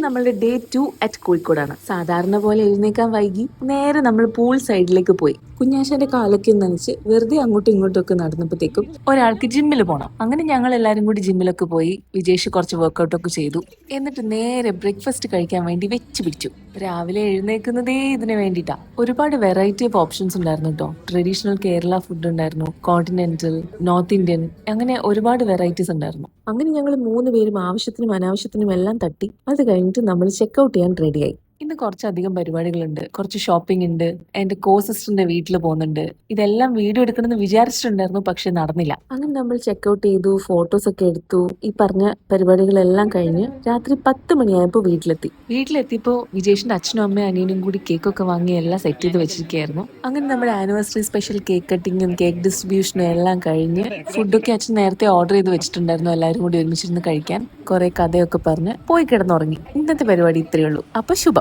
നമ്മളുടെ day 2 at കോഴിക്കോടാണ്. സാധാരണ പോലെ എഴുന്നേക്കാൻ വൈകി നേരെ നമ്മൾ പൂൾ സൈഡിലേക്ക് പോയി. കുഞ്ഞാശാന്റെ കാലൊക്കെ നനച്ച് വെറുതെ അങ്ങോട്ടും ഇങ്ങോട്ടും ഒക്കെ നടന്നപ്പോഴത്തേക്കും ഒരാൾക്ക് ജിമ്മിൽ പോകണം. അങ്ങനെ ഞങ്ങൾ എല്ലാരും കൂടി ജിമ്മിലൊക്കെ പോയി. വിജേഷ് കുറച്ച് വർക്കൗട്ട് ഒക്കെ ചെയ്തു. എന്നിട്ട് നേരെ ബ്രേക്ക്ഫാസ്റ്റ് കഴിക്കാൻ വേണ്ടി വെച്ച് പിടിച്ചു. രാവിലെ എഴുന്നേക്കുന്നതേ ഇതിന് വേണ്ടിയിട്ടാ. ഒരുപാട് വെറൈറ്റി ഓഫ് ഓപ്ഷൻസ് ഉണ്ടായിരുന്നു കേട്ടോ. ട്രഡീഷണൽ കേരള ഫുഡ് ഉണ്ടായിരുന്നു, കോണ്ടിനെന്റൽ, നോർത്ത് ഇന്ത്യൻ, അങ്ങനെ ഒരുപാട് വെറൈറ്റീസ് ഉണ്ടായിരുന്നു. അങ്ങനെ ഞങ്ങൾ 3 പേരും ആവശ്യത്തിനും അനാവശ്യത്തിനും എല്ലാം തട്ടി. അത് കഴിഞ്ഞിട്ട് നമ്മൾ ചെക്കൗട്ട് ചെയ്യാൻ റെഡിയായി. ഇന്ന് കുറച്ചധികം പരിപാടികളുണ്ട്, കുറച്ച് ഷോപ്പിംഗ് ഉണ്ട്, എന്റെ കോ സിസ്റ്ററിന്റെ വീട്ടിൽ പോകുന്നുണ്ട്. ഇതെല്ലാം വീഡിയോ എടുക്കണമെന്ന് വിചാരിച്ചിട്ടുണ്ടായിരുന്നു, പക്ഷെ നടന്നില്ല. അങ്ങനെ നമ്മൾ ചെക്കൗട്ട് ചെയ്തു, ഫോട്ടോസ് ഒക്കെ എടുത്തു. ഈ പറഞ്ഞ പരിപാടികളെല്ലാം കഴിഞ്ഞ് രാത്രി 10 മണിയായപ്പോൾ വീട്ടിലെത്തിയപ്പോൾ വിജേഷിന്റെ അച്ഛനും അമ്മയും അനിയനും കൂടി കേക്കൊക്കെ വാങ്ങി എല്ലാം സെറ്റ് ചെയ്ത് വെച്ചിരിക്കുകയായിരുന്നു. അങ്ങനെ നമ്മുടെ ആനിവേഴ്സറി സ്പെഷ്യൽ കേക്ക് കട്ടിങ്ങും കേക്ക് ഡിസ്ട്രിബ്യൂഷനും എല്ലാം കഴിഞ്ഞ് ഫുഡൊക്കെ അച്ഛൻ നേരത്തെ ഓർഡർ ചെയ്ത് വെച്ചിട്ടുണ്ടായിരുന്നു. എല്ലാവരും കൂടി ഒരുമിച്ചിരുന്ന് കഴിക്കാൻ കുറെ കഥയൊക്കെ പറഞ്ഞ് പോയി കിടന്നുറങ്ങി. ഇന്നത്തെ പരിപാടി ഇത്രയേ ഉള്ളൂ. അപ്പൊ ശുഭം.